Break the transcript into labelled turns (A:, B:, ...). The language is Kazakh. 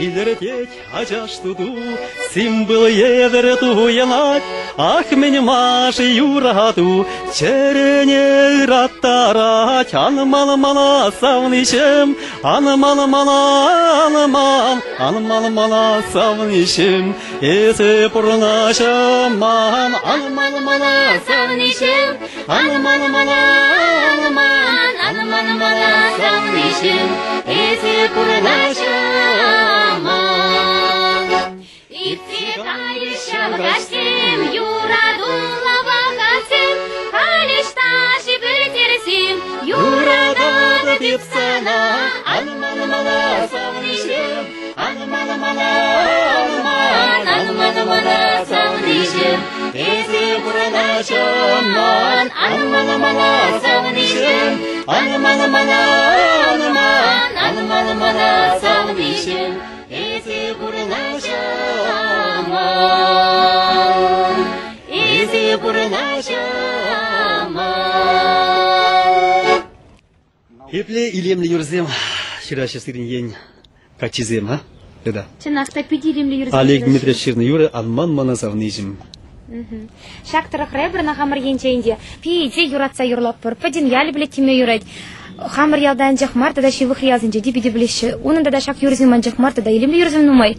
A: Илертеть, ачаш туду, сим был едер туянать, ах, мен маши юрату, черене раттарать, анмал-мала савнишем, анмал-мала савнишем, эсе пурнашаман, анмал-мала савнишем, анмал-мала савнишем, эсе пурнашаман. İttikayışım kaçtım, yuradunla bakasım, Haliştaşı bitirsim, yuradadı dip sana. Anım-anım-ala savunuşum, anım-anım-ala savunuşum, ezi buranlaşımdan. Anım-anım-ala savunuşum, anım-anım-ala savunuşum, ezi buranlaşımdan. Ezi buranlaşımdan. Епле илемле юрзем, шираше сырин ень, как чизем, а? Да.
B: Чынакта пидилемле юрзем.
A: Олег Дмитриевич Ширный юры, анман манасавнижим.
B: Шактырах ребрна хамыр енчейнде, пиде юратса юрлап пыр, падин яли биле тиме юрать. Хамыр ялдан жах марта да шивых язынже, диби диблеші. Оның да шак юрзем анжах марта да илемле юрзем нумай.